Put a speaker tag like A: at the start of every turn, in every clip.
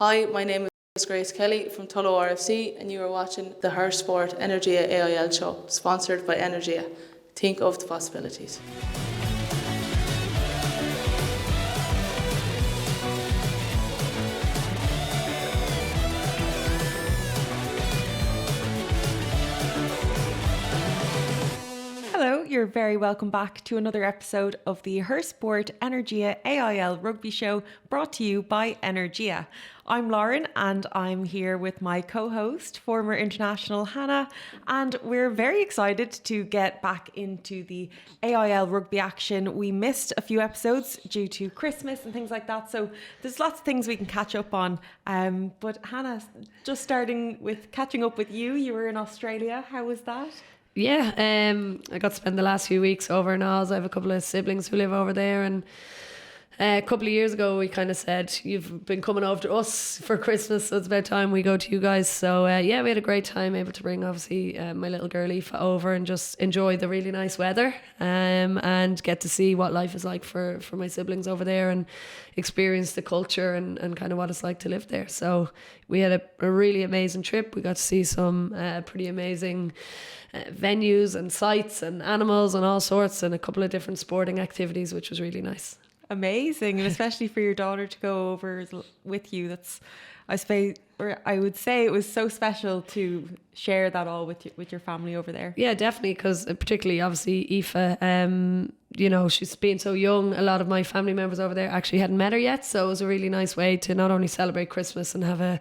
A: Hi, my name is Grace Kelly from Tullow RFC, and you are watching the Her Sport Energia AIL show, sponsored by Energia. Think of the possibilities.
B: Hello, you're very welcome back to another episode of the Her Sport Energia AIL Rugby show, brought to you by Energia. I'm Lauren and I'm here with my co-host, former international Hannah, and we're very excited to get back into the AIL Rugby action. We missed a few episodes due to Christmas and things like that, so there's lots of things we can catch up on. But Hannah, just starting with catching up with you, you were in Australia. How was that?
C: Yeah, I got to spend the last few weeks over in Oz. I have a couple of siblings who live over there, and a couple of years ago we kind of said, you've been coming over to us for Christmas, so it's about time we go to you guys. So yeah, we had a great time, able to bring obviously my little girl Aoife over and just enjoy the really nice weather, and get to see what life is like for my siblings over there and experience the culture and kind of what it's like to live there. So we had a really amazing trip. We got to see some pretty amazing venues and sites and animals and all sorts, and a couple of different sporting activities, which was really nice.
B: Amazing, and especially for your daughter to go over with you. That's, I suppose, or I would say it was so special to share that all with your family over there.
C: Yeah, definitely, because particularly obviously Aoife, you know, she's been so young. A lot of my family members over there actually hadn't met her yet, so it was a really nice way to not only celebrate Christmas and have a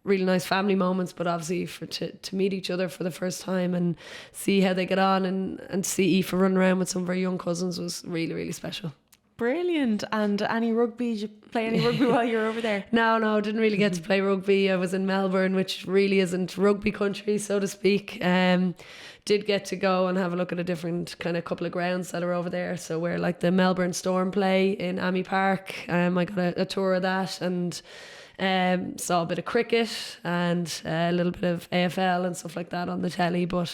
C: really nice family moments, but obviously to meet each other for the first time and see how they get on, and see Aoife run around with some of her young cousins was really, really special.
B: Brilliant. And any rugby? Did you play any rugby while you were over there?
C: No, didn't really get to play rugby. I was in Melbourne, which really isn't rugby country, so to speak. Did get to go and have a look at a different kind of couple of grounds that are over there. So where like the Melbourne Storm play in Amy Park, I got a tour of that, and saw a bit of cricket and a little bit of AFL and stuff like that on the telly, but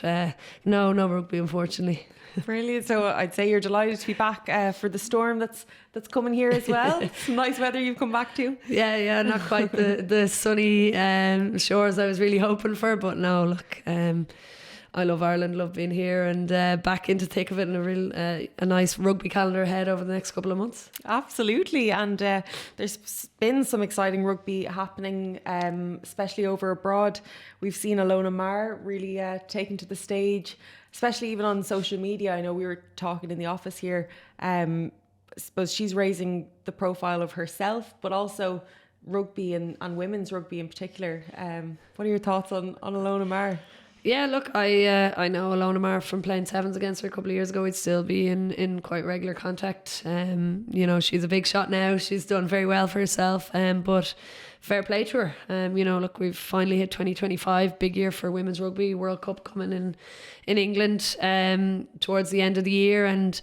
C: no rugby, unfortunately.
B: Brilliant. So I'd say you're delighted to be back for the storm that's coming here as well. It's nice weather you've come back to.
C: Yeah, not quite the sunny shores I was really hoping for, but no, look, I love Ireland, love being here, and back into the thick of it, and a nice rugby calendar ahead over the next couple of months.
B: Absolutely, and there's been some exciting rugby happening, especially over abroad. We've seen Ilona Maher really taken to the stage, especially even on social media. I know we were talking in the office here. I suppose she's raising the profile of herself, but also rugby and women's rugby in particular. What are your thoughts on Ilona Maher?
C: Yeah, look, I know Ilona Maher from playing sevens against her a couple of years ago. We'd still be in quite regular contact. You know, she's a big shot now. She's done very well for herself. But fair play to her. You know, look, we've finally hit 2025, big year for women's rugby, World Cup coming in England towards the end of the year, and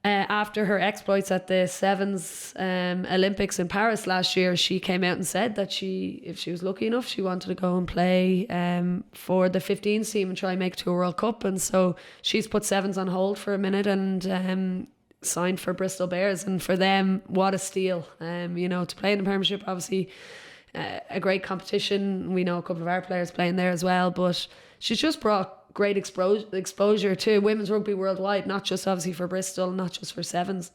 C: after her exploits at the Sevens Olympics in Paris last year, she came out and said that if she was lucky enough, she wanted to go and play for the 15s team and try and make it to a World Cup. And so she's put sevens on hold for a minute and signed for Bristol Bears. And for them, what a steal. You know, to play in the Premiership, obviously a great competition. We know a couple of our players playing there as well, but she's just brought great exposure to women's rugby worldwide, not just obviously for Bristol, not just for sevens.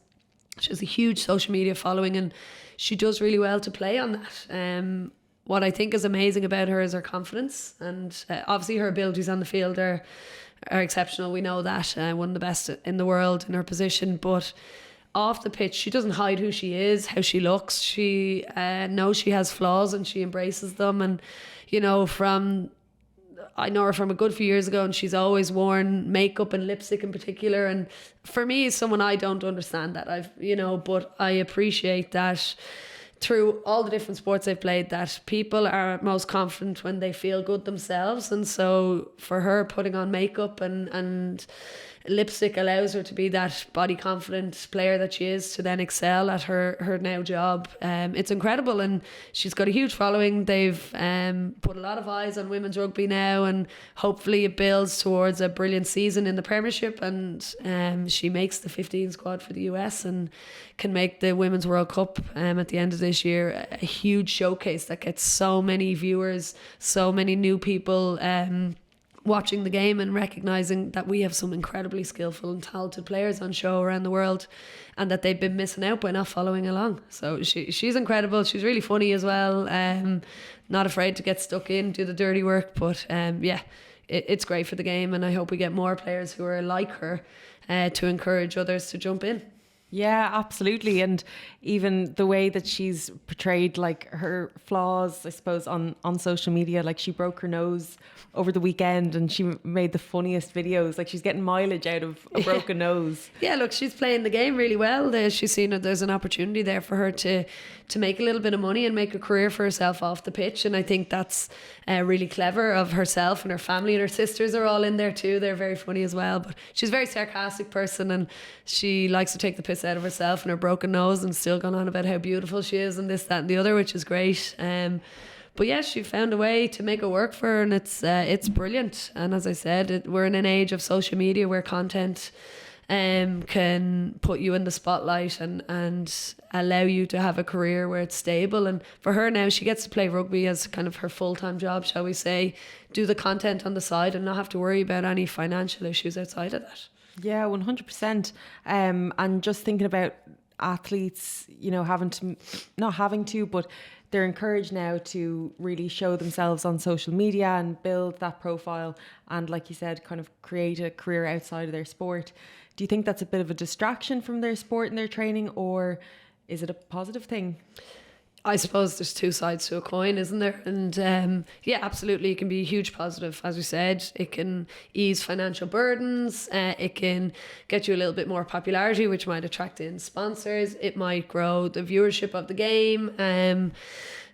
C: She has a huge social media following, and she does really well to play on that. What I think is amazing about her is her confidence, and obviously her abilities on the field are exceptional. We know that, one of the best in the world in her position, but off the pitch, she doesn't hide who she is, how she looks. She knows she has flaws and she embraces them. And you know, I know her from a good few years ago, and she's always worn makeup and lipstick in particular. And for me, as someone, I don't understand that. But I appreciate that through all the different sports I've played, that people are most confident when they feel good themselves. And so for her, putting on makeup and lipstick allows her to be that body confident player that she is, to then excel at her now job. It's incredible, and she's got a huge following. They've put a lot of eyes on women's rugby now, and hopefully it builds towards a brilliant season in the Premiership, and she makes the 15 squad for the US and can make the Women's World Cup at the end of this year a huge showcase that gets so many viewers, so many new people watching the game and recognising that we have some incredibly skillful and talented players on show around the world, and that they've been missing out by not following along. So she's incredible. She's really funny as well. Not afraid to get stuck in, do the dirty work, but it's great for the game, and I hope we get more players who are like her to encourage others to jump in.
B: Yeah, absolutely. And even the way that she's portrayed like her flaws, I suppose, on social media, like she broke her nose over the weekend and she made the funniest videos. Like she's getting mileage out of a broken nose.
C: Yeah, look, she's playing the game really well. She's seen that there's an opportunity there for her to make a little bit of money and make a career for herself off the pitch. And I think that's really clever of herself, and her family and her sisters are all in there too. They're very funny as well. But she's a very sarcastic person, and she likes to take the piss out of herself and her broken nose, and still going on about how beautiful she is and this, that and the other, which is great. But yeah, she found a way to make it work for her, and it's brilliant. And as I said, we're in an age of social media where content can put you in the spotlight and allow you to have a career where it's stable. And for her now, she gets to play rugby as kind of her full-time job, shall we say, do the content on the side and not have to worry about any financial issues outside of that.
B: Yeah, 100%. And just thinking about athletes, you know, not having to, but they're encouraged now to really show themselves on social media and build that profile and, like you said, kind of create a career outside of their sport. Do you think that's a bit of a distraction from their sport and their training, or is it a positive thing?
C: I suppose there's two sides to a coin, isn't there? And yeah, absolutely, it can be a huge positive. As we said, it can ease financial burdens. It can get you a little bit more popularity, which might attract in sponsors. It might grow the viewership of the game.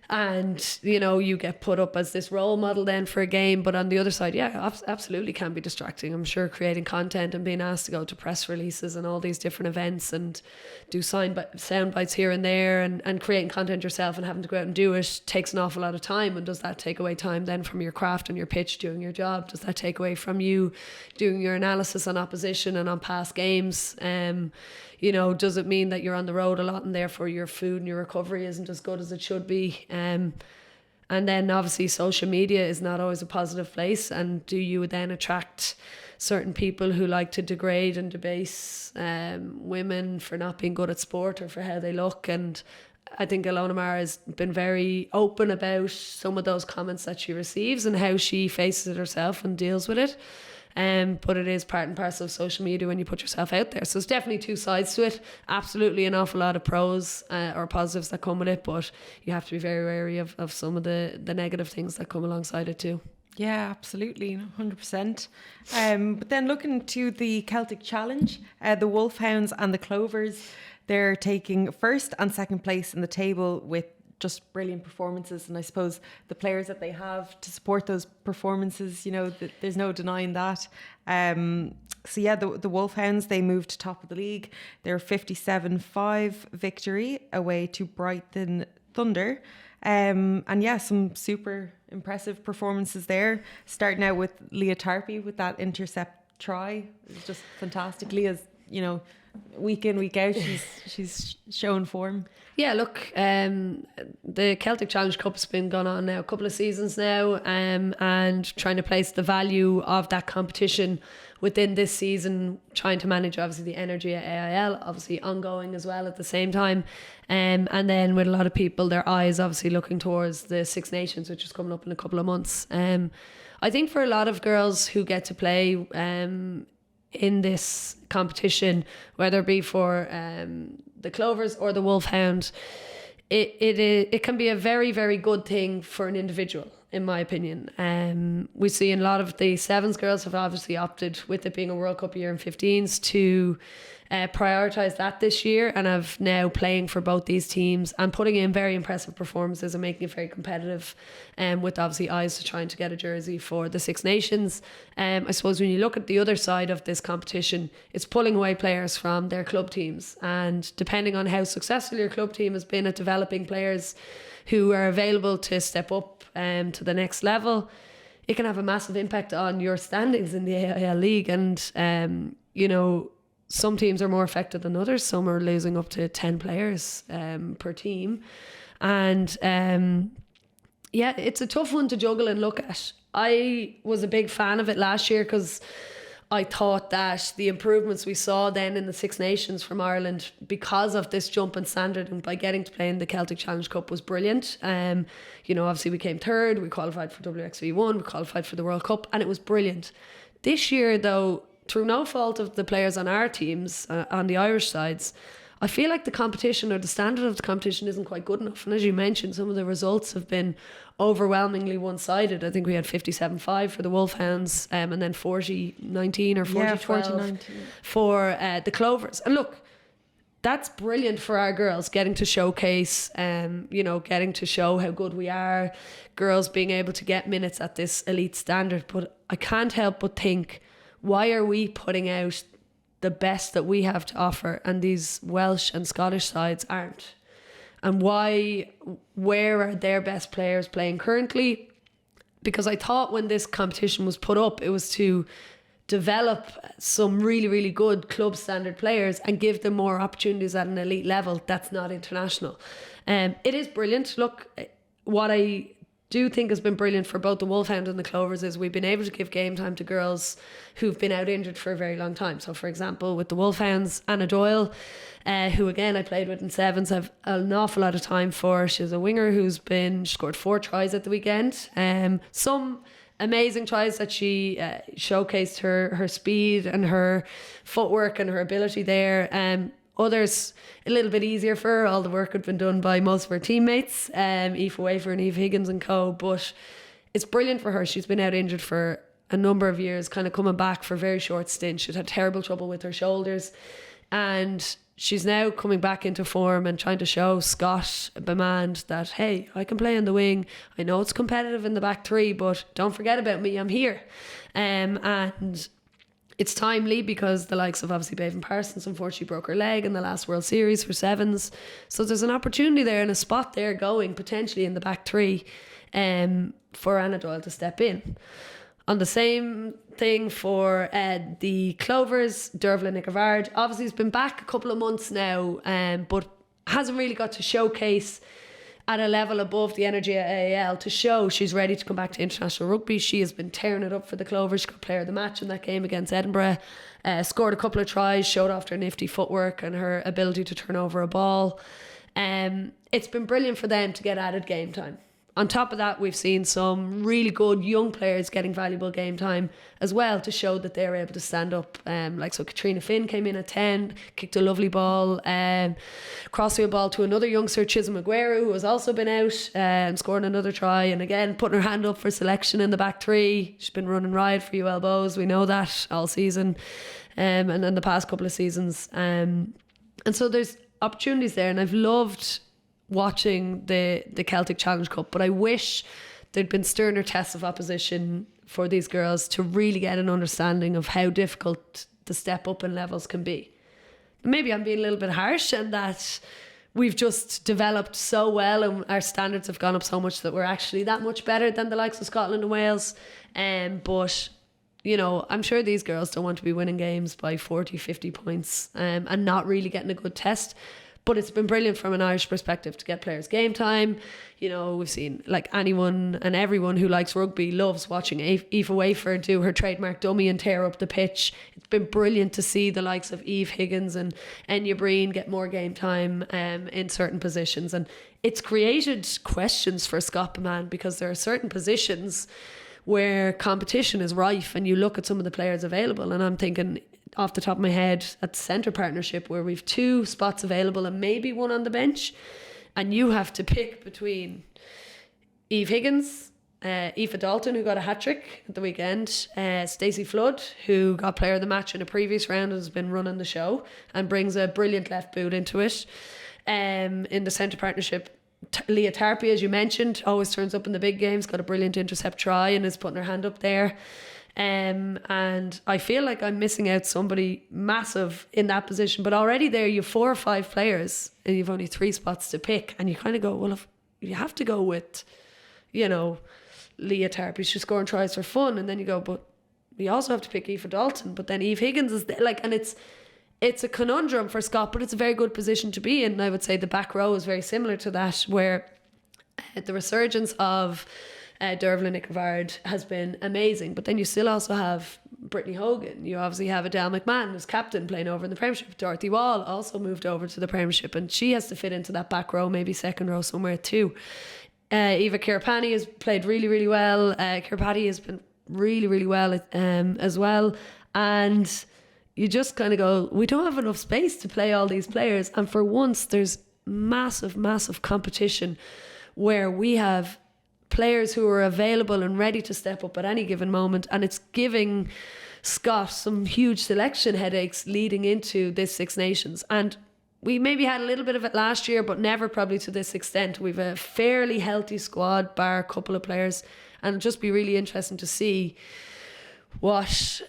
C: And, you know, you get put up as this role model then for a game. But on the other side, yeah, absolutely can be distracting. I'm sure creating content and being asked to go to press releases and all these different events and do sound bites here and there, and creating content yourself and having to go out and do it takes an awful lot of time. And does that take away time then from your craft and your pitch, doing your job? Does that take away from you doing your analysis on opposition and on past games? You know, does it mean that you're on the road a lot and therefore your food and your recovery isn't as good as it should be? And then obviously social media is not always a positive place. And do you then attract certain people who like to degrade and debase women for not being good at sport or for how they look? And I think Ilona Maher has been very open about some of those comments that she receives and how she faces it herself and deals with it. But it is part and parcel of social media when you put yourself out there. So it's definitely two sides to it. Absolutely an awful lot of pros or positives that come with it, but you have to be very wary of some of the negative things that come alongside it too.
B: Yeah, absolutely, 100%. But then looking to the Celtic Challenge, the Wolfhounds and the Clovers, they're taking first and second place in the table with just brilliant performances, and I suppose the players that they have to support those performances, you know, there's no denying that. So yeah, the Wolfhounds, they moved to top of the league. They're 57-5 victory away to Brighton Thunder. And yeah, some super impressive performances there. Starting out with Leah Tarpey with that intercept try. It's just fantastic. Leah's, you know, week in, week out, she's showing form.
C: Yeah, look, the Celtic Challenge Cup has been going on now a couple of seasons now, and trying to place the value of that competition within this season, trying to manage obviously the Energia AIL, obviously ongoing as well at the same time, and then with a lot of people, their eyes obviously looking towards the Six Nations, which is coming up in a couple of months. I think for a lot of girls who get to play in this competition, whether it be for the Clovers or the Wolfhound, it can be a very, very good thing for an individual, in my opinion. We see a lot of the Sevens girls have obviously opted, with it being a World Cup year in 15s, to prioritised that this year and have now playing for both these teams and putting in very impressive performances and making it very competitive, with obviously eyes to trying to get a jersey for the Six Nations. I suppose when you look at the other side of this competition, it's pulling away players from their club teams, and depending on how successful your club team has been at developing players who are available to step up to the next level, it can have a massive impact on your standings in the AIL League. And some teams are more affected than others. Some are losing up to 10 players per team. And it's a tough one to juggle and look at. I was a big fan of it last year because I thought that the improvements we saw then in the Six Nations from Ireland, because of this jump in standard and by getting to play in the Celtic Challenge Cup, was brilliant. Obviously we came third, we qualified for WXV1, we qualified for the World Cup, and it was brilliant. This year, though, through no fault of the players on our teams, on the Irish sides, I feel like the competition or the standard of the competition isn't quite good enough. And as you mentioned, some of the results have been overwhelmingly one-sided. I think we had 57-5 for the Wolfhounds, and then 40-19 or 40-12 for the Clovers. And look, that's brilliant for our girls, getting to showcase, getting to show how good we are, girls being able to get minutes at this elite standard. But I can't help but think, why are we putting out the best that we have to offer and these Welsh and Scottish sides aren't? And where are their best players playing currently? Because I thought when this competition was put up, it was to develop some really, really good club standard players and give them more opportunities at an elite level that's not international. It is brilliant. Look, what I do think has been brilliant for both the Wolfhound and the Clovers is we've been able to give game time to girls who've been out injured for a very long time. So for example, with the Wolfhounds, Hannah Tyrell, who again I played with in sevens, have an awful lot of time for. She's a winger who's scored 4 tries at the weekend. Some amazing tries that she showcased her speed and her footwork and her ability there. Others, a little bit easier for her. All the work had been done by most of her teammates, Aoife Wafer and Eve Higgins and co. But it's brilliant for her. She's been out injured for a number of years, kind of coming back for very short stints. She'd had terrible trouble with her shoulders. And she's now coming back into form and trying to show Scott Bemand that, hey, I can play on the wing. I know it's competitive in the back three, but don't forget about me. I'm here. And it's timely because the likes of obviously Bevan Parsons unfortunately broke her leg in the last World Series for sevens. So there's an opportunity there and a spot there going potentially in the back three for Anna Doyle to step in. On the same thing for the Clovers, Dervla Nicavard obviously has been back a couple of months now, but hasn't really got to showcase at a level above the Energia AIL to show she's ready to come back to international rugby. She has been tearing it up for the Clovers. She got player of the match in that game against Edinburgh, scored a couple of tries, showed off her nifty footwork and her ability to turn over a ball. It's been brilliant for them to get added game time. On top of that, we've seen some really good young players getting valuable game time as well to show that they're able to stand up. So Katrina Finn came in at 10, kicked a lovely ball, crossfield ball to another youngster, Chisholm Aguero, who has also been out and scoring another try. And again, putting her hand up for selection in the back three. She's been running riot for UL Bows. We know that all season and in the past couple of seasons. And so there's opportunities there, and I've loved watching the Celtic Challenge Cup, but I wish there'd been sterner tests of opposition for these girls to really get an understanding of how difficult the step up in levels can be. Maybe I'm being a little bit harsh and that we've just developed so well and our standards have gone up so much that we're actually that much better than the likes of Scotland and Wales. But I'm sure these girls don't want to be winning games by 40, 50 points and not really getting a good test. But it's been brilliant from an Irish perspective to get players game time. We've seen like anyone and everyone who likes rugby loves watching Aoife Wafer do her trademark dummy and tear up the pitch. It's been brilliant to see the likes of Eve Higgins and Enya Breen get more game time in certain positions. And it's created questions for Scott Bemand because there are certain positions where competition is rife and you look at some of the players available and I'm thinking, off the top of my head, at the centre partnership where we've 2 spots available and maybe one on the bench, and you have to pick between Eve Higgins Aoife Dalton, who got a hat-trick at the weekend, Stacey Flood, who got player of the match in a previous round and has been running the show and brings a brilliant left boot into it. In the centre partnership, Leah Tarpey, as you mentioned, always turns up in the big games, got a brilliant intercept try and is putting her hand up there. And I feel like I'm missing out somebody massive in that position, but already there you have 4 or 5 players and you've only 3 spots to pick, and you kind of go, well, if you have to go with, you know, Leah Tarpey, she's scoring tries for fun, and then you go, but we also have to pick Aoife Dalton, but then Eve Higgins is there, like, and it's a conundrum for Scott, but it's a very good position to be in. And I would say the back row is very similar to that, where the resurgence of Dervla Nicovard has been amazing, but then you still also have Brittany Hogan, you obviously have Adele McMahon who's captain playing over in the Premiership, Dorothy Wall also moved over to the Premiership, and she has to fit into that back row, maybe second row somewhere too. Eva Kirpani has played really, really well. Kirpati has been really, really well as well. And you just kind of go, we don't have enough space to play all these players. And for once, there's massive, massive competition where we have players who are available and ready to step up at any given moment. And it's giving Scott some huge selection headaches leading into this Six Nations. And we maybe had a little bit of it last year, but never probably to this extent. We've a fairly healthy squad, bar a couple of players, and it'll just be really interesting to see what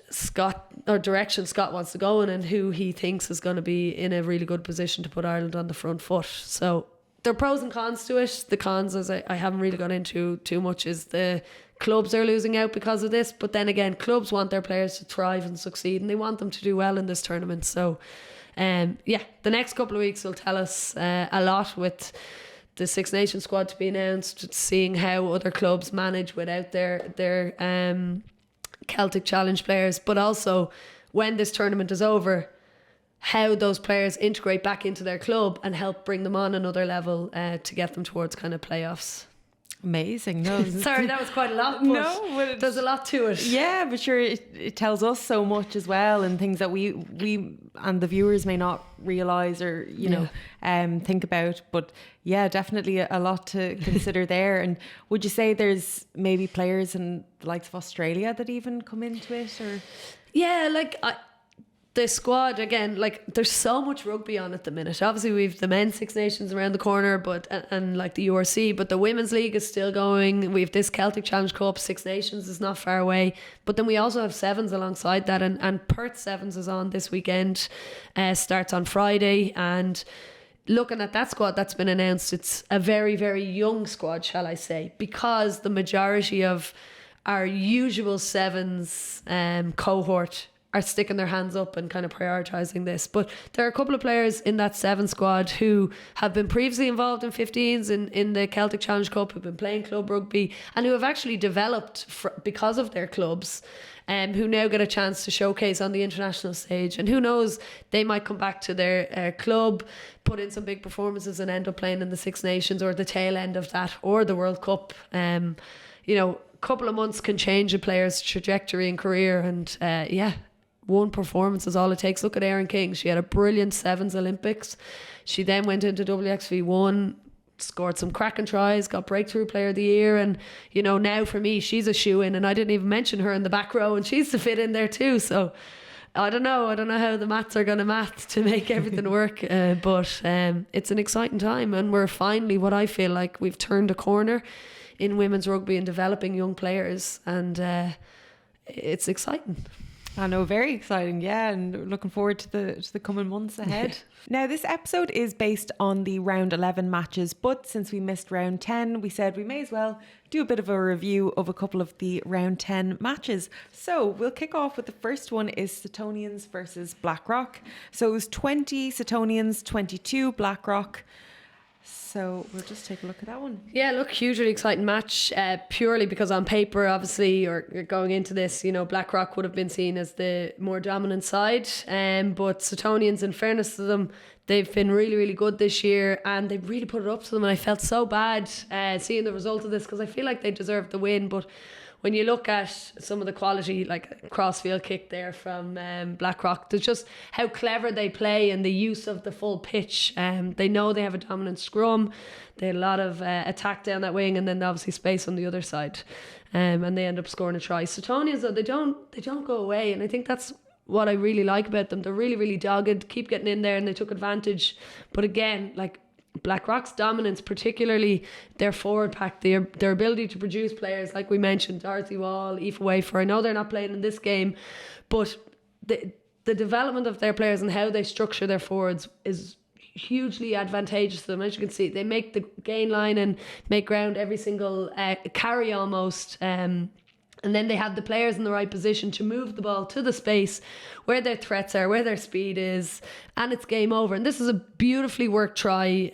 C: direction Scott wants to go in and who he thinks is going to be in a really good position to put Ireland on the front foot. So there are pros and cons to it. The cons, as I haven't really gone into too much, is the clubs are losing out because of this. But then again, clubs want their players to thrive and succeed, and they want them to do well in this tournament. So the next couple of weeks will tell us a lot, with the Six Nations squad to be announced, seeing how other clubs manage without their Celtic Challenge players, but also when this tournament is over, how those players integrate back into their club and help bring them on another level to get them towards kind of playoffs.
B: Amazing. No,
C: sorry, that was quite a lot, but there's a lot to it.
B: Yeah, but sure, it tells us so much as well, and things that we and the viewers may not realise or think about. But yeah, definitely a lot to consider there. And would you say there's maybe players in the likes of Australia that even come into it, or?
C: Yeah, the squad, again, like, there's so much rugby on at the minute. Obviously we've the men's Six Nations around the corner, but and like the URC, but the women's league is still going. We've this Celtic Challenge Cup, Six Nations is not far away, but then we also have sevens alongside that, and Perth Sevens is on this weekend, starts on Friday. And looking at that squad that's been announced, it's a very, very young squad, shall I say, because the majority of our usual sevens cohort are sticking their hands up and kind of prioritising this. But there are a couple of players in that 7 squad who have been previously involved in 15s in the Celtic Challenge Cup, who've been playing club rugby and who have actually developed because of their clubs, who now get a chance to showcase on the international stage. And who knows, they might come back to their club, put in some big performances and end up playing in the Six Nations or the tail end of that, or the World Cup. Couple of months can change a player's trajectory and career, and one performance is all it takes. Look at Erin King. She had a brilliant Sevens Olympics. She then went into WXV1, scored some cracking tries, got Breakthrough Player of the Year, and now for me she's a shoe-in, and I didn't even mention her in the back row, and she's to fit in there too. So I don't know how the maths are going to math to make everything work, but it's an exciting time, and we're finally, what I feel like, we've turned a corner in women's rugby and developing young players, and it's exciting.
B: I know, very exciting, yeah, and looking forward to the coming months ahead. Now, this episode is based on the round 11 matches, but since we missed round 10, we said we may as well do a bit of a review of a couple of the round 10 matches. So we'll kick off with the first one is Setonians versus Blackrock. So it was 20 Setonians, 22 Blackrock. So we'll just take a look at that one.
C: Yeah, look, hugely exciting match, purely because on paper, obviously, or going into this, Blackrock would have been seen as the more dominant side. But Setonians, in fairness to them, They've been really, really good this year, and they've really put it up to them. And I felt so bad seeing the result of this, because I feel like they deserved the win. But when you look at some of the quality, like a crossfield kick there from Blackrock, there's just how clever they play and the use of the full pitch. They know they have a dominant scrum. They had a lot of attack down that wing, and then obviously space on the other side. And they end up scoring a try. Suetonians, though, they don't go away, and I think that's what I really like about them. They're really, really dogged, keep getting in there, and they took advantage. But again, like, Blackrock's dominance, particularly their forward pack, their ability to produce players, like we mentioned, Dorothy Wall, Aoife Wafer. I know they're not playing in this game, but the development of their players and how they structure their forwards is hugely advantageous to them. As you can see, they make the gain line and make ground every single carry almost. And then they have the players in the right position to move the ball to the space where their threats are, where their speed is, and it's game over. And this is a beautifully worked try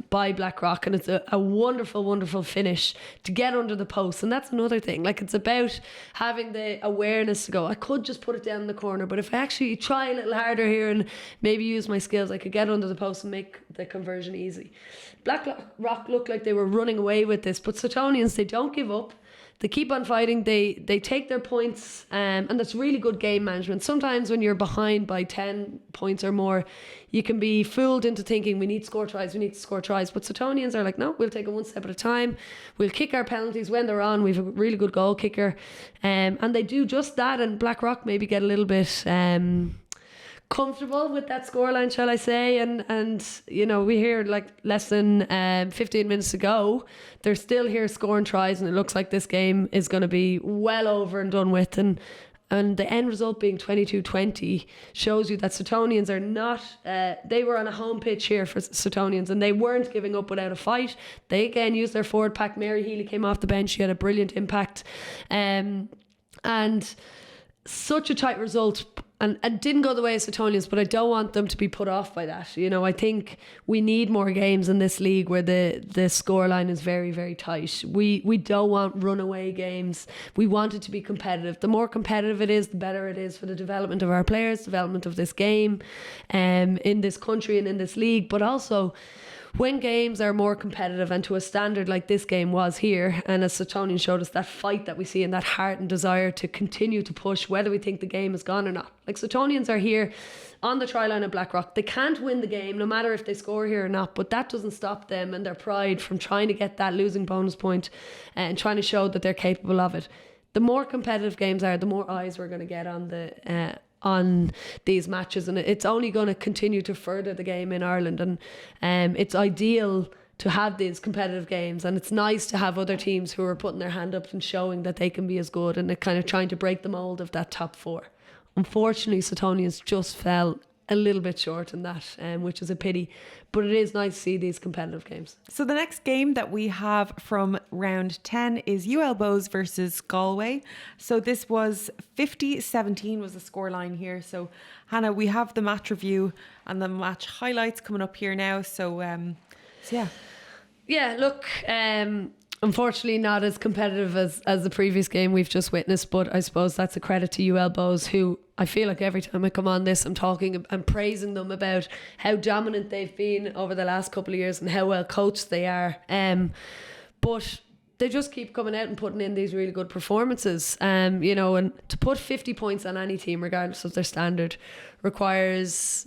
C: by Blackrock, and it's a wonderful, wonderful finish to get under the post. And that's another thing. Like, it's about having the awareness to go, I could just put it down in the corner, but if I actually try a little harder here and maybe use my skills, I could get under the post and make the conversion easy. Blackrock looked like they were running away with this, but Suetonians, they don't give up. They keep on fighting, they take their points, and that's really good game management. Sometimes when you're behind by 10 points or more, you can be fooled into thinking we need to score tries. But Suetonians are like, no, we'll take it one step at a time. We'll kick our penalties when they're on. We have a really good goal kicker. And they do just that, and Blackrock maybe get a little bit comfortable with that scoreline, shall I say, and you know, we hear like less than 15 minutes to go, they're still here scoring tries, and it looks like this game is going to be well over and done with, and the end result being 22-20 shows you that Suetonians are not they were on a home pitch here for Suetonians, and they weren't giving up without a fight. They again used their forward pack. Mary Healy came off the bench, she had a brilliant impact, and such a tight result. And didn't go the way of Suetonians, but I don't want them to be put off by that. You know, I think we need more games in this league where the scoreline is very, very tight. We don't want runaway games. We want it to be competitive. The more competitive it is, the better it is for the development of our players, development of this game, in this country and in this league. But also, when games are more competitive and to a standard like this game was here, and as Suetonian showed us, that fight that we see and that heart and desire to continue to push whether we think the game is gone or not. Like, Suetonians are here on the try line of Blackrock. They can't win the game no matter if they score here or not, but that doesn't stop them and their pride from trying to get that losing bonus point and trying to show that they're capable of it. The more competitive games are, the more eyes we're going to get on these matches, and it's only going to continue to further the game in Ireland, and it's ideal to have these competitive games, and it's nice to have other teams who are putting their hand up and showing that they can be as good, and kind of trying to break the mould of that top four. Unfortunately, Suetonians just fell a little bit short in that, which is a pity, but it is nice to see these competitive games.
B: So the next game that we have from round 10 is UL Bows versus Galway. So this was 50-17 was the scoreline here. So Hannah, we have the match review and the match highlights coming up here now. So yeah.
C: Yeah, look, unfortunately not as competitive as the previous game we've just witnessed, but I suppose that's a credit to UL Bows, who I feel like every time I come on this I'm talking and praising them about how dominant they've been over the last couple of years and how well coached they are, but they just keep coming out and putting in these really good performances, you know, and to put 50 points on any team regardless of their standard requires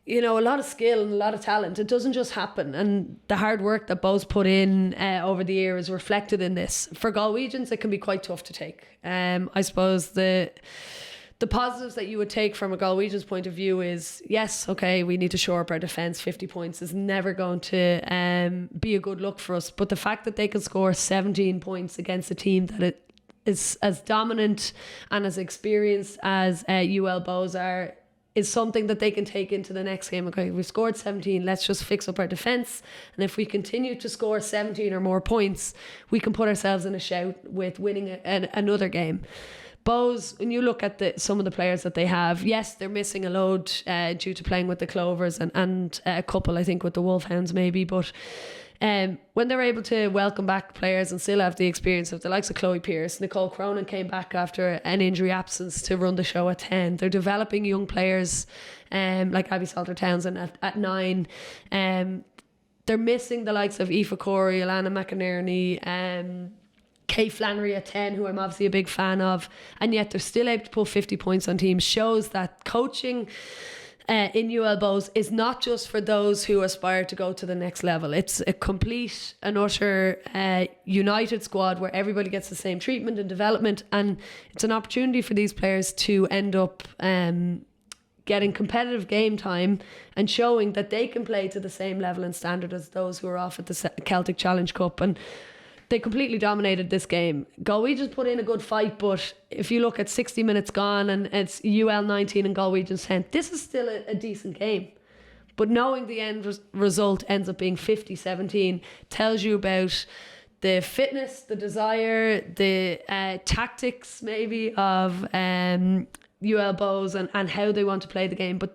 C: you know, a lot of skill and a lot of talent. It doesn't just happen, and the hard work that Bows put in over the year is reflected in this. For Galwegians, it can be quite tough to take. I suppose the positives that you would take from a Galwegian's point of view is, yes, okay, we need to shore up our defence. 50 points is never going to be a good look for us, but the fact that they can score 17 points against a team that it is as dominant and as experienced as UL Bows are is something that they can take into the next game. Okay, we've scored 17, let's just fix up our defence, and if we continue to score 17 or more points, we can put ourselves in a shout with winning another game. Bows, when you look at some of the players that they have, yes, they're missing a load due to playing with the Clovers and a couple, I think, with the Wolfhounds maybe, but when they're able to welcome back players and still have the experience of the likes of Chloe Pearce, Nicole Cronin came back after an injury absence to run the show at 10. They're developing young players like Abby Salter-Townsend at 9. They're missing the likes of Aoife Corey, Ilana McInerney, Kay Flannery at 10, who I'm obviously a big fan of, and yet they're still able to pull 50 points on teams. Shows that coaching in UL Bows is not just for those who aspire to go to the next level. It's a complete and utter united squad where everybody gets the same treatment and development, and it's an opportunity for these players to end up getting competitive game time and showing that they can play to the same level and standard as those who are off at the Celtic Challenge Cup. And they completely dominated this game. Galwegians put in a good fight, but if you look at 60 minutes gone and it's UL 19 and Galwegians 10, this is still a decent game. But knowing the end result ends up being 50-17 tells you about the fitness, the desire, the tactics maybe of UL Bows and how they want to play the game. But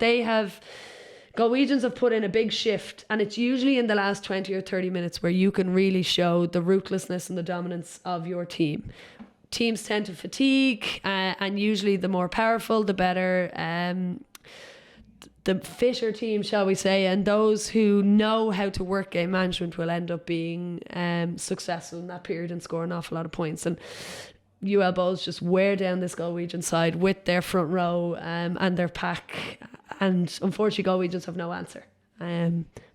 C: Galwegians have put in a big shift, and it's usually in the last 20 or 30 minutes where you can really show the ruthlessness and the dominance of your team. Teams tend to fatigue, and usually the more powerful, the better, the fitter team, shall we say, and those who know how to work game management will end up being successful in that period and score an awful lot of points. And UL Bows just wear down this Galwegian side with their front row and their pack, and unfortunately Galwegians have no answer.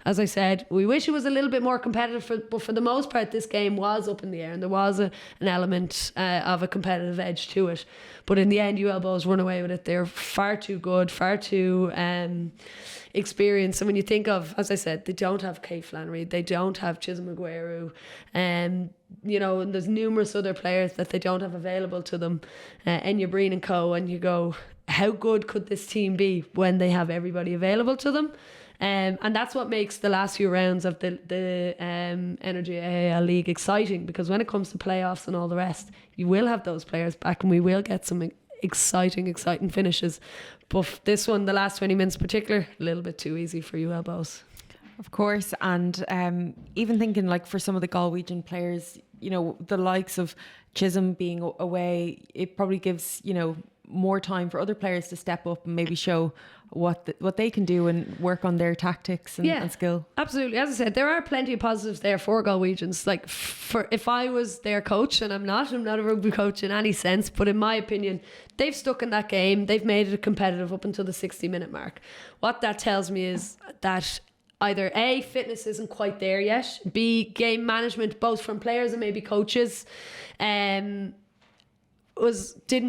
C: As I said, we wish it was a little bit more competitive, but for the most part this game was up in the air and there was an element of a competitive edge to it. But in the end, UL Bows run away with it. They're far too good, far too experienced. And when you think of, as I said, they don't have Kay Flannery, they don't have Chisholm Aguero, and there's numerous other players that they don't have available to them, Enya Breen and co. And you go, how good could this team be when they have everybody available to them? And that's what makes the last few rounds of the Energia AIL League exciting, because when it comes to playoffs and all the rest, you will have those players back and we will get some exciting finishes. But this one, the last 20 minutes in particular, a little bit too easy for UL Bows.
B: Of course, and even thinking like for some of the Galwegian players, the likes of Chisholm being away, it probably gives, more time for other players to step up and maybe show what they can do and work on their tactics and skill. Absolutely.
C: As I said, there are plenty of positives there for Galwegians. Like if I was their coach, and I'm not a rugby coach in any sense, but in my opinion, they've stuck in that game. They've made it competitive up until the 60-minute mark. What that tells me is that either A, fitness isn't quite there yet, B, game management, both from players and maybe coaches, didn't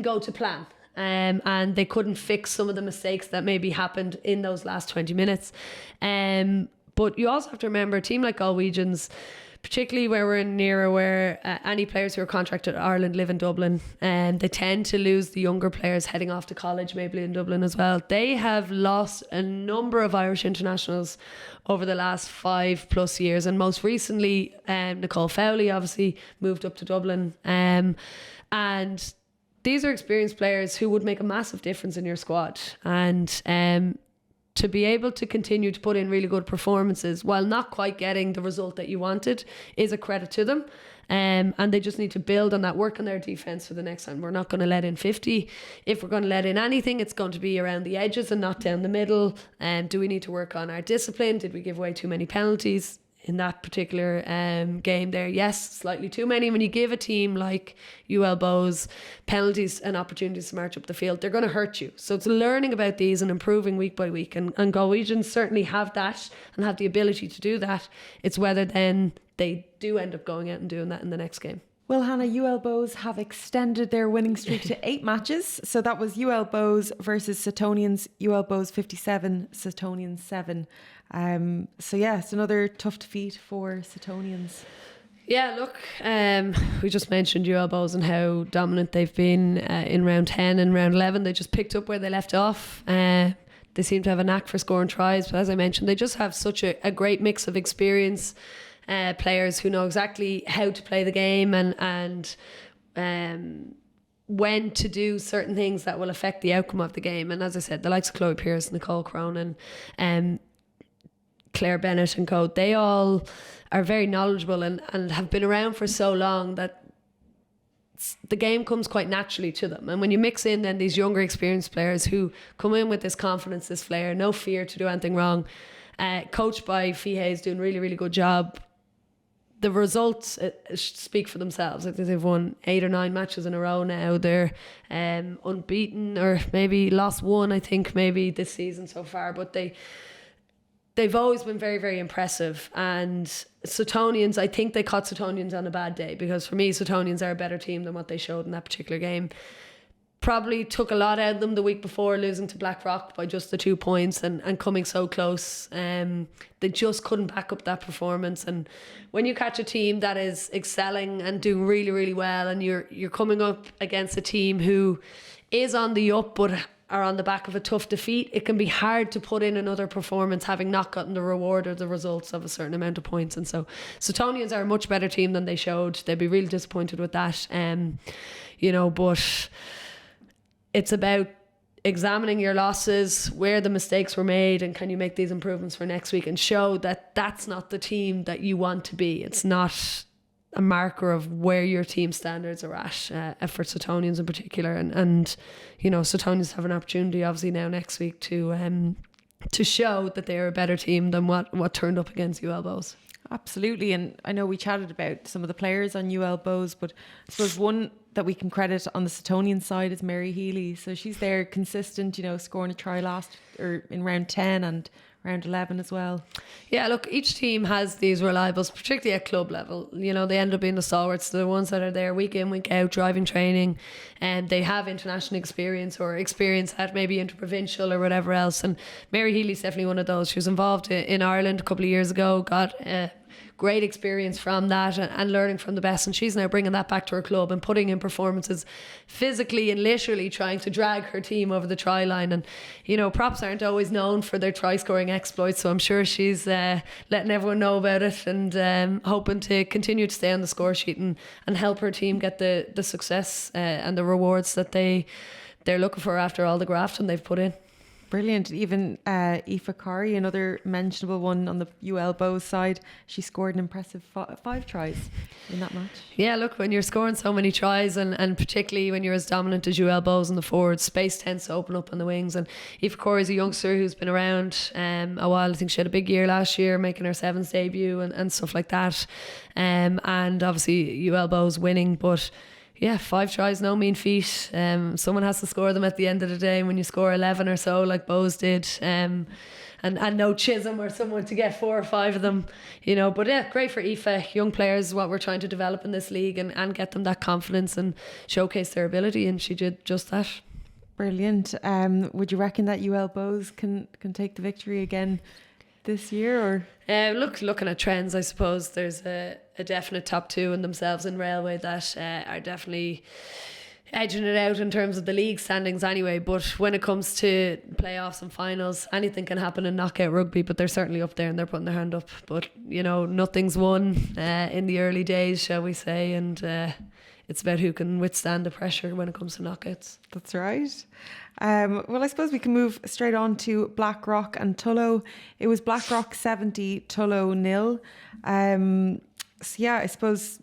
C: go to plan. And they couldn't fix some of the mistakes that maybe happened in those last 20 minutes. But you also have to remember a team like Galwegians, particularly where we're in an era where any players who are contracted to Ireland live in Dublin, and they tend to lose the younger players heading off to college, maybe in Dublin as well. They have lost a number of Irish internationals over the last 5+ years, and most recently Nicole Fowley obviously moved up to Dublin, and these are experienced players who would make a massive difference in your squad. And to be able to continue to put in really good performances while not quite getting the result that you wanted is a credit to them. And they just need to build on that, work on their defence for the next time. We're not going to let in 50. If we're going to let in anything, it's going to be around the edges and not down the middle. Do we need to work on our discipline? Did we give away too many penalties in that particular game there? Yes, slightly too many. When you give a team like UL Bows penalties and opportunities to march up the field, they're going to hurt you. So it's learning about these and improving week by week, and Galwegians certainly have that and have the ability to do that. It's whether then they do end up going out and doing that in the next game.
B: Well, Hannah, UL Bows have extended their winning streak to 8 matches. So that was UL Bows versus Setonians, UL Bows 57, Setonians 7. It's another tough defeat for Setonians.
C: Yeah, look, we just mentioned UL Bows and how dominant they've been in round 10 and round 11. They just picked up where they left off. They seem to have a knack for scoring tries, but as I mentioned, they just have such a great mix of experience, players who know exactly how to play the game and when to do certain things that will affect the outcome of the game. And as I said, the likes of Chloe Pearce, Nicole Cronin, Claire Bennett and co, they all are very knowledgeable and have been around for so long that the game comes quite naturally to them. And when you mix in then these younger experienced players who come in with this confidence, this flair, no fear to do anything wrong, coached by Fee Hayes doing a really, really good job, the results speak for themselves. I think they've won 8 or 9 matches in a row now. They're unbeaten, or maybe lost one, I think, maybe this season so far. But they've always been very, very impressive. And Suttonians, I think they caught Suttonians on a bad day, because for me, Suttonians are a better team than what they showed in that particular game. Probably took a lot out of them the week before, losing to Blackrock by just the 2 points and coming so close. They just couldn't back up that performance. And when you catch a team that is excelling and doing really, really well, and you're coming up against a team who is on the up but are on the back of a tough defeat, it can be hard to put in another performance having not gotten the reward or the results of a certain amount of points. And so Suttonians are a much better team than they showed. They'd be really disappointed with that. But it's about examining your losses, where the mistakes were made, and can you make these improvements for next week, and show that that's not the team that you want to be. It's not a marker of where your team standards are at, for Suttonians in particular. And Suttonians have an opportunity obviously now next week to show that they're a better team than what turned up against UL Bows.
B: Absolutely. And I know we chatted about some of the players on UL Bows, but I suppose one that we can credit on the Suttonian side is Mary Healy. So she's there consistent, scoring a try in round 10 and round 11 as well. Yeah, look, each team has these reliables, particularly at club level. They end up being the stalwarts, the ones that are there week in, week out, driving training, and they have international experience or experience at maybe interprovincial or whatever else. And Mary Healy's definitely one of those. She was involved in Ireland a couple of years ago, got great experience from that and learning from the best, and she's now bringing that back to her club and putting in performances physically and literally trying to drag her team over the try line. And props aren't always known for their try scoring exploits, so I'm sure she's letting everyone know about it, and hoping to continue to stay on the score sheet and help her team get the success and the rewards that they're looking for after all the grafting they've put in. Brilliant. Even Aoife Curry, another mentionable one on the UL Bows side, she scored an impressive 5 tries in that match. Yeah, look, when you're scoring so many tries, and particularly when you're as dominant as UL Bows in the forwards, space tends to open up on the wings. And Aoife Curry is a youngster who's been around a while. I think she had a big year last year, making her sevens debut and stuff like that. And obviously UL Bows winning, but yeah, 5 tries, no mean feat. Someone has to score them at the end of the day. When you score 11 or so, like Bows did, and no Chisholm or someone to get 4 or 5 of them, But yeah, great for Aoife. Young players, what we're trying to develop in this league, and get them that confidence and showcase their ability, and she did just that. Brilliant. Would you reckon that UL Bows can take the victory again this year? Or looking at trends, I suppose there's a definite top 2 in themselves in Railway that are definitely edging it out in terms of the league standings anyway. But when it comes to playoffs and finals, anything can happen in knockout rugby, but they're certainly up there and they're putting their hand up. But nothing's won in the early days, shall we say, and it's about who can withstand the pressure when it comes to knockouts. That's right. Well, I suppose we can move straight on to Blackrock and Tullow. It was Blackrock 70, Tullow 0. So yeah, I suppose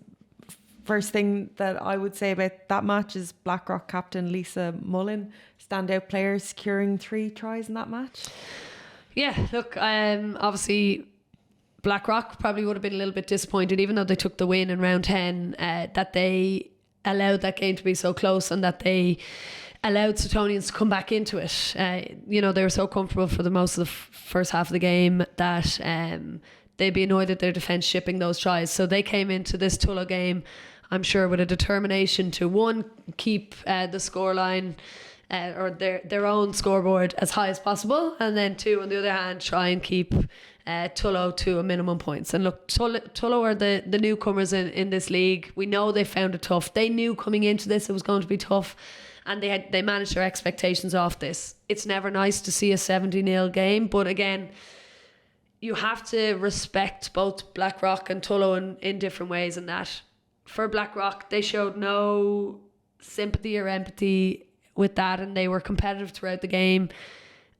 B: first thing that I would say about that match is Blackrock captain Lisa Mullen, standout player, securing 3 tries in that match. Yeah, look, obviously Blackrock probably would have been a little bit disappointed, even though they took the win in round 10, that they allowed that game to be so close, and that they allowed Suttonians to come back into it. They were so comfortable for the most of the first half of the game that they'd be annoyed at their defence shipping those tries. So they came into this Tullow game, I'm sure, with a determination to, one, keep the scoreline or their own scoreboard as high as possible, and then 2, on the other hand, try and keep Tullow to a minimum points. And look, Tullow are the newcomers in this league. We know they found it tough. They knew coming into this it was going to be tough, and they managed their expectations off this. It's never nice to see a 70-0 game, but again, you have to respect both Blackrock and Tullow in different ways. In that, for Blackrock, they showed no sympathy or empathy with that, and they were competitive throughout the game.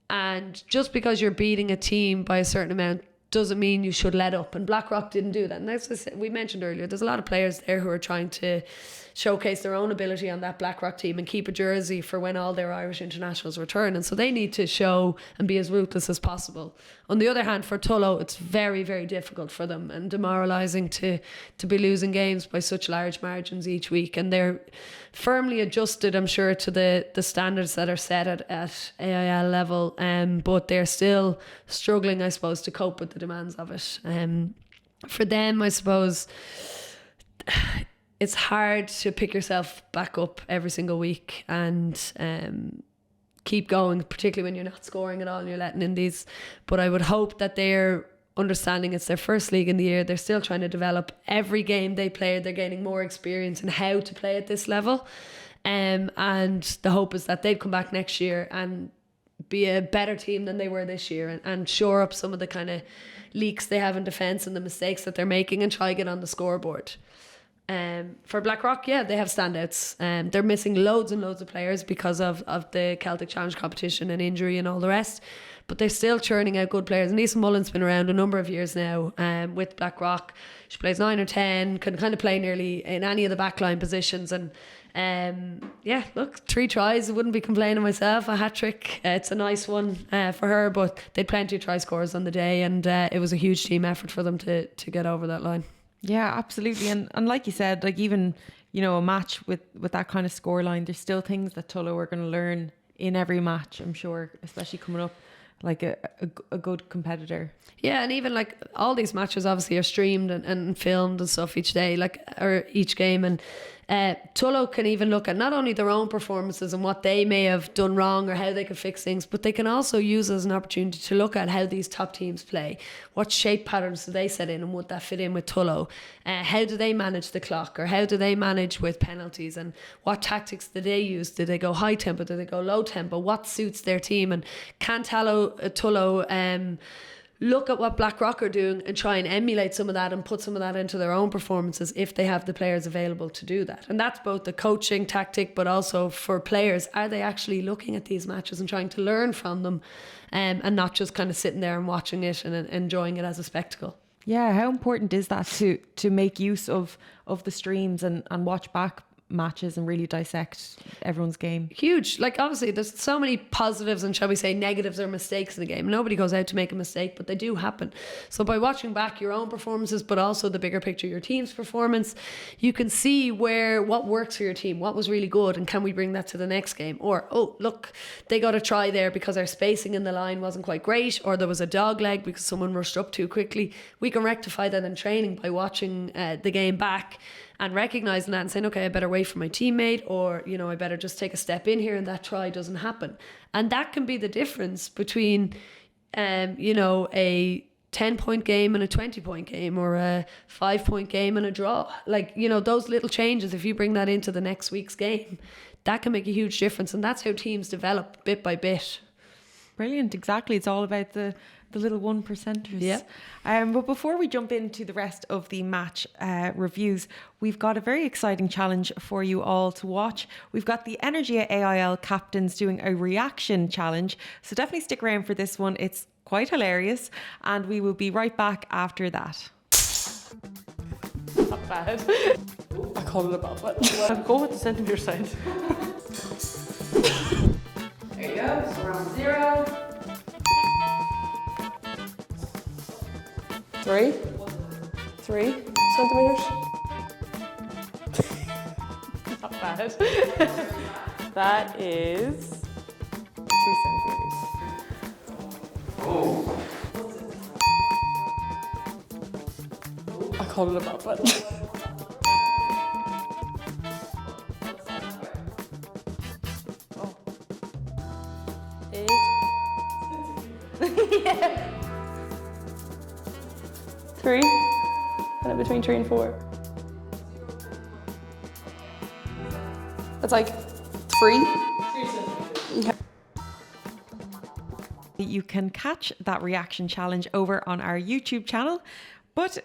B: And just because you're beating a team by a certain amount
C: doesn't mean you should let up. And Blackrock didn't do that. And as we mentioned earlier, there's a lot of players there who are trying to showcase their own ability on that Blackrock team and keep a jersey for when all their Irish internationals return. And so they need to show and be as ruthless as possible. On the other hand, for Tullow, it's very, very difficult for them and demoralising to be losing games by such large margins each week. And they're firmly adjusted, I'm sure, to the standards that are set at AIL level. But they're still struggling, I suppose, to cope with the demands of it. For them, I suppose, it's hard to pick yourself back up every single week and keep going, particularly when you're not scoring at all and you're letting in these. But I would hope that they're understanding it's their first league in the year. They're still trying to develop. Every game they play, they're gaining more experience in how to play at this level. And the hope is that they'd come back next year and be a better team than they were this year and shore up some of the kind of leaks they have in defence and the mistakes that they're making and try to get on the scoreboard. For Blackrock, yeah, they have standouts. They're missing loads and loads of players because of the Celtic Challenge competition and injury and all the rest. But they're still churning out good players. And Lisa Mullen's been around a number of years now with Blackrock. She plays 9 or 10, can kind of play nearly in any of the backline positions. And yeah, look, 3 tries, I wouldn't be complaining myself. A hat-trick, it's a nice one for her. But they'd plenty of try scorers on the day. And it was a huge team effort for them to get over that line.
B: Yeah, absolutely. And like you said, like even, you know, a match with that kind of scoreline, there's still things that Tullow are going to learn in every match, I'm sure, especially coming up, like a good competitor. Yeah, and even like all these matches obviously are streamed and filmed and stuff each day, like, or each game. And Tullow can even look at not only their own performances and what they may have done wrong or how they could fix things, but they can also use it as an opportunity to look at how these top teams play. What shape patterns do they set in and would that fit in with Tullow? How do they manage the clock, or how do they manage with penalties, and what tactics do they use? Do they go high tempo? Do they go low tempo? What suits their team? And can Tullow look at what Blackrock are doing and try and emulate some of that and put some of that into their own performances if they have the players available to do that? And that's both the coaching tactic, but also for players. Are they actually looking at these matches and trying to learn from them, and not just kind of sitting there and watching it and enjoying it as a spectacle? Yeah, how important is that to make use of the streams and watch back matches and really dissect everyone's game? Huge. Like, obviously there's so many positives and, shall we say, negatives or mistakes in the game. Nobody goes out to make a mistake, but they do happen. So by watching back your own performances, but also the bigger picture, your team's performance, you can see what works for your team, what was really good, and can we bring that to the next game? Or, oh look, they got a try there because our spacing in the line wasn't quite great, or there was a dog leg because someone rushed up too quickly. We can rectify that in training by watching the game back and recognising that and saying, okay, I better wait for my teammate, or, you know, I better just take a step in here and that try doesn't happen. And that can be the difference between, you know, a 10-point game and a 20-point game, or a 5-point game and a draw. Like, you know, those little changes, if you bring that into the next week's game, that can make a huge difference. And that's how teams develop bit by bit. Brilliant, exactly. It's all about the little 1%ers. Yeah. But before we jump into the rest of the match reviews, we've got a very exciting challenge for you all to watch. We've got the Energia AIL captains doing a reaction challenge. So definitely stick around for this one. It's quite hilarious. And we will be right back after that.
A: Not bad. I call it a bad one. I'll go with the centimetre side. There you go. So we're on 0. 3 centimetres. Not bad. That is 2 centimetres. Oh. I call it a bad one. Oh. 8. Yeah. 3, kind of between 3 and 4. That's like 3. Okay.
B: You can catch that reaction challenge over on our YouTube channel. But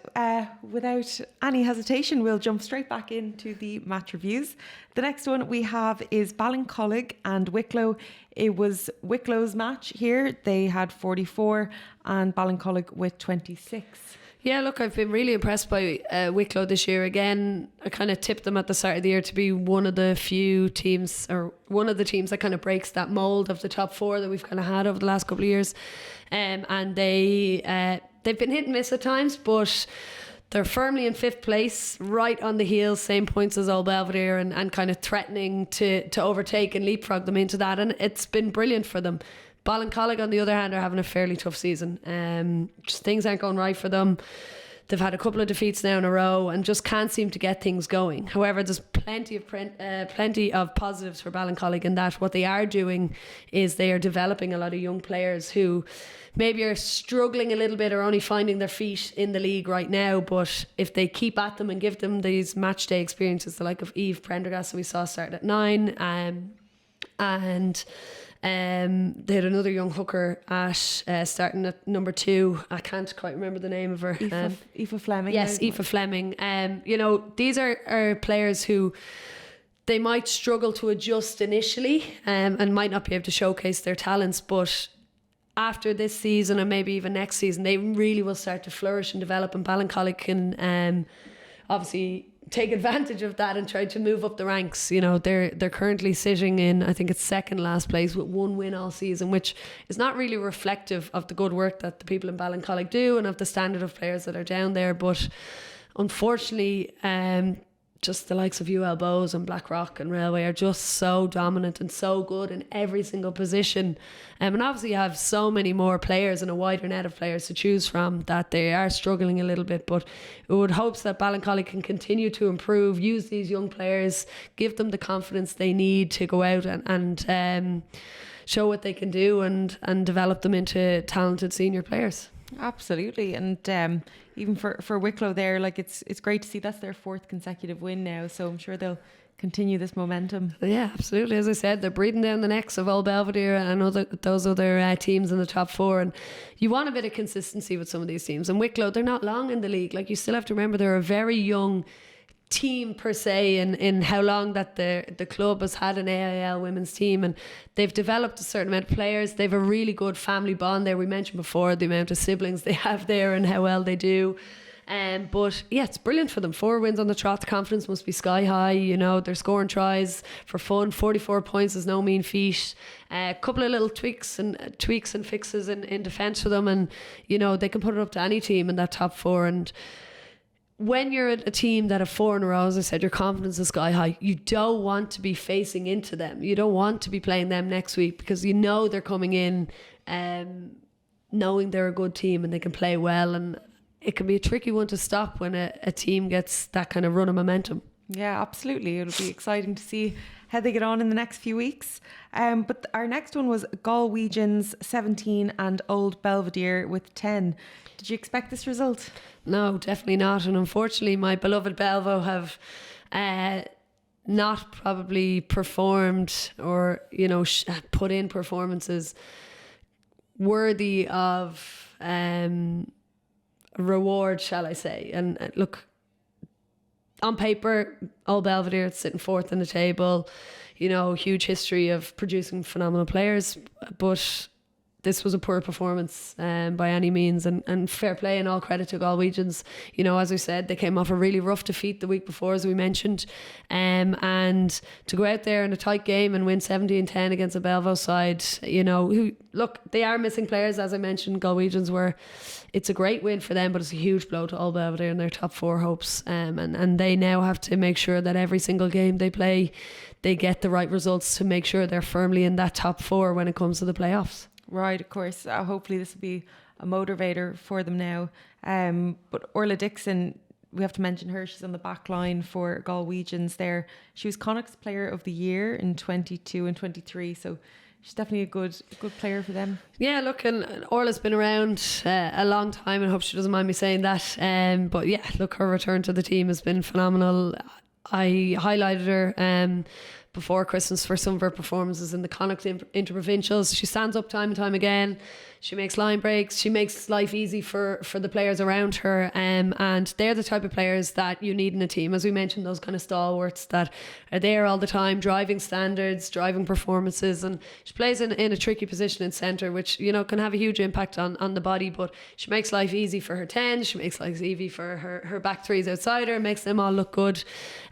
B: without any hesitation, we'll jump straight back into the match reviews. The next one we have is Ballincollig and Wicklow. It was Wicklow's match here. They had 44 and Ballincollig with 26.
C: Yeah, look, I've been really impressed by Wicklow this year. Again, I kind of tipped them at the start of the year to be one of the few teams, or one of the teams that kind of breaks that mould of the top four that we've kind of had over the last couple of years. And they've been hit and miss at times, but they're firmly in 5th place, right on the heels, same points as Old Belvedere, and kind of threatening to overtake and leapfrog them into that. And it's been brilliant for them. Ballincollig, on the other hand, are having a fairly tough season. Just things aren't going right for them. They've had a couple of defeats now in a row and just can't seem to get things going. However, there's plenty of positives for Ballincollig in that what they are doing is they are developing a lot of young players who maybe are struggling a little bit or only finding their feet in the league right now. But if they keep at them and give them these match day experiences, the like of Eve Prendergast, we saw start at 9, and they had another young hooker at starting at number 2. I can't quite remember the name of her.
B: Aoife Fleming.
C: Yes, Aoife Fleming. You know, these are players who they might struggle to adjust initially, and might not be able to showcase their talents, but after this season and maybe even next season, they really will start to flourish and develop, and Ballincollig can obviously take advantage of that and try to move up the ranks. You know, they're currently sitting in, I think it's second last place with 1 win all season, which is not really reflective of the good work that the people in Ballincollig do and of the standard of players that are down there. But unfortunately, just the likes of UL Bows and Blackrock and Railway are just so dominant and so good in every single position. And obviously you have so many more players and a wider net of players to choose from that they are struggling a little bit. But it would hope that Ballincollig can continue to improve, use these young players, give them the confidence they need to go out and show what they can do and develop them into talented senior players.
B: Absolutely. And even for Wicklow there, like it's great to see that's their 4th consecutive win now, so I'm sure they'll continue this momentum.
C: Yeah, absolutely. As I said, they're breathing down the necks of Old Belvedere and those other teams in the top 4, and you want a bit of consistency with some of these teams. And Wicklow, they're not long in the league. Like, you still have to remember they're a very young team per se in how long that the club has had an AIL women's team, and they've developed a certain amount of players. They've a really good family bond there. We mentioned before the amount of siblings they have there and how well they do. But yeah, it's brilliant for them. 4 wins on the trot. The confidence must be sky high. You know, they're scoring tries for fun. 44 points is no mean feat. A couple of little tweaks and fixes in defence for them, and you know, they can put it up to any team in that top 4. And when you're a team that have 4 in a row, as I said, your confidence is sky high. You don't want to be facing into them. You don't want to be playing them next week, because you know they're coming in knowing they're a good team and they can play well, and it can be a tricky one to stop when a team gets that kind of run of momentum.
B: Yeah, absolutely. It'll be exciting to see how they get on in the next few weeks. But our next one was Galwegians 17 and Old Belvedere with 10. Did you expect this result?
C: No, definitely not. And unfortunately, my beloved Belvo have not probably performed or, you know, put in performances worthy of reward, shall I say. And look, on paper, Old Belvedere is sitting 4th in the table, you know, huge history of producing phenomenal players, but this was a poor performance by any means, and fair play and all credit to Galwegians. You know, as we said, they came off a really rough defeat the week before, as we mentioned, and to go out there in a tight game and win 17-10 against a Belvo side, you know, who, look, they are missing players, as I mentioned, Galwegians were. It's a great win for them, but it's a huge blow to Old Belvedere and their top 4 hopes, and they now have to make sure that every single game they play, they get the right results to make sure they're firmly in that top 4 when it comes to the playoffs.
B: Right, of course. Hopefully this will be a motivator for them now. But Orla Dixon, we have to mention her. She's on the back line for Galwegians there. She was Connacht's Player of the Year in 22 and 23, so she's definitely a good player for them. Yeah, look, and
C: Orla's been around a long time, and I hope she doesn't mind me saying that. But yeah, look, her return to the team has been phenomenal. I highlighted her before Christmas for some of her performances in the Connacht Interprovincials. She stands up time and time again. She makes line breaks. She makes life easy for the players around her. And they're the type of players that you need in a team. As we mentioned, those kind of stalwarts that are there all the time, driving standards, driving performances. And she plays in a tricky position in centre, which, you know, can have a huge impact on the body. But she makes life easy for her 10s. She makes life easy for her back threes outside her, makes them all look good.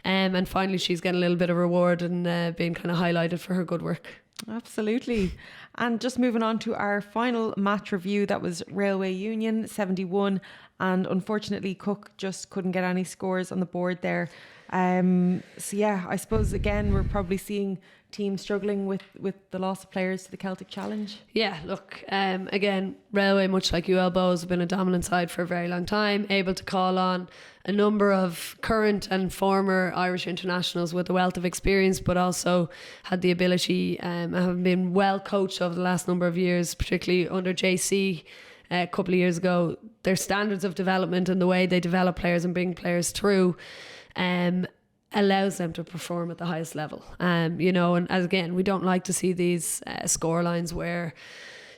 C: And finally, she's getting a little bit of reward and being kind of highlighted for her good work.
B: Absolutely. And just moving on to our final match review, that was Railway Union 71, and unfortunately Cook just couldn't get any scores on the board there. So yeah, I suppose again we're probably seeing teams struggling with the loss of players to the Celtic Challenge.
C: Yeah, look, again, Railway, much like UL Bows, have been a dominant side for a very long time, able to call on a number of current and former Irish internationals with a wealth of experience, but also had the ability and have been well coached over the last number of years, particularly under JC a couple of years ago. Their standards of development and the way they develop players and bring players through allows them to perform at the highest level. You know, and as again, we don't like to see these score lines where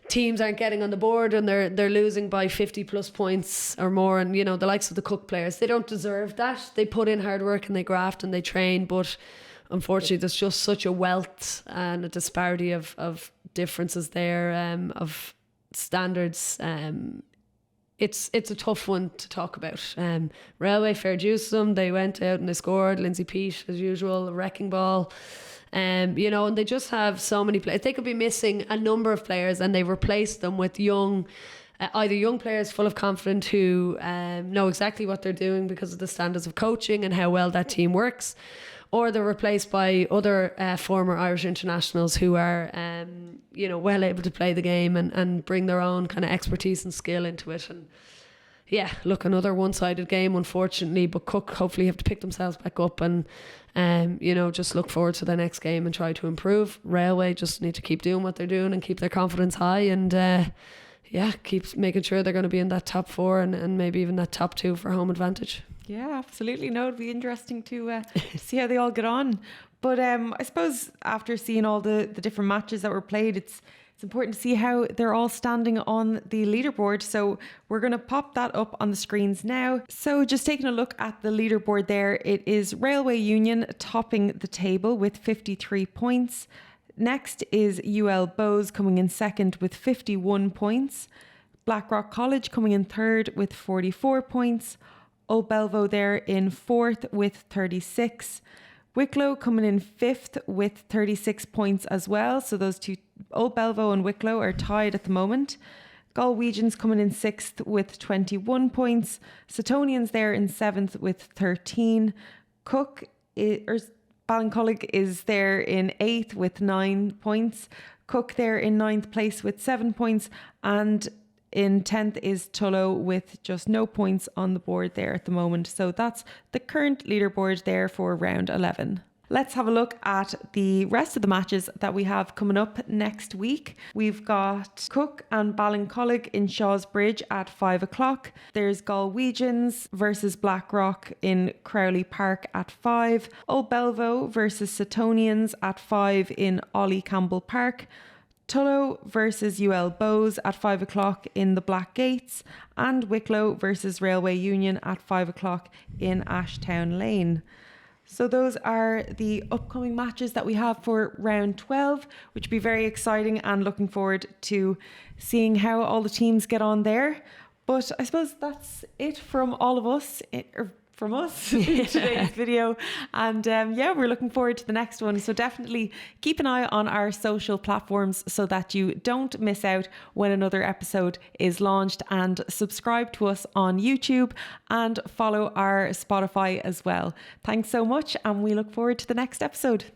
C: teams aren't getting on the board and they're losing by 50 plus points or more. And, you know, the likes of the Cook players, they don't deserve that. They put in hard work and they graft and they train, but unfortunately there's just such a wealth and a disparity of differences there, of standards. It's a tough one to talk about. Railway, fair dues to them. They went out and they scored. Lindsay Peat, as usual, a wrecking ball. You know, and they just have so many players. They could be missing a number of players and they replaced them with young, either young players full of confidence who know exactly what they're doing because of the standards of coaching and how well that team works, or they're replaced by other former Irish internationals who are, you know, well able to play the game and bring their own kind of expertise and skill into it. And yeah, look, another one-sided game, unfortunately, but Cook hopefully have to pick themselves back up and, you know, just look forward to the next game and try to improve. Railway just need to keep doing what they're doing and keep their confidence high and, yeah, keep making sure they're going to be in that top 4 and maybe even that top 2 for home advantage.
B: Yeah, absolutely. No, it'd be interesting to see how they all get on. But I suppose after seeing all the different matches that were played, it's important to see how they're all standing on the leaderboard. So we're going to pop that up on the screens now. So just taking a look at the leaderboard there, it is Railway Union topping the table with 53 points. Next is UL Bows coming in second with 51 points. Blackrock College coming in third with 44 points. Old Belvo there in fourth with 36. Wicklow coming in fifth with 36 points as well. So those two, Old Belvo and Wicklow, are tied at the moment. Galwegians coming in sixth with 21 points. Suttonians there in seventh with 13. Ballincollig is there in eighth with 9 points. Cook there in ninth place with 7 points. And in 10th is Tullow with just no points on the board there at the moment. So that's the current leaderboard there for round 11. Let's have a look at the rest of the matches that we have coming up next week. We've got Cook and Ballincollig in Shaw's Bridge at 5 o'clock. There's Galwegians versus Blackrock in Crowley Park at 5. Old Belvo versus Suttonians at 5 in Ollie Campbell Park. Tullow versus UL Bows at 5 o'clock in the Black Gates, and Wicklow versus Railway Union at 5 o'clock in Ashtown Lane. So those are the upcoming matches that we have for round 12, which will be very exciting, and looking forward to seeing how all the teams get on there. But I suppose that's it from all of us, from us in today's video. And yeah, we're looking forward to the next one. So definitely keep an eye on our social platforms so that you don't miss out when another episode is launched, and subscribe to us on YouTube and follow our Spotify as well. Thanks so much, and we look forward to the next episode.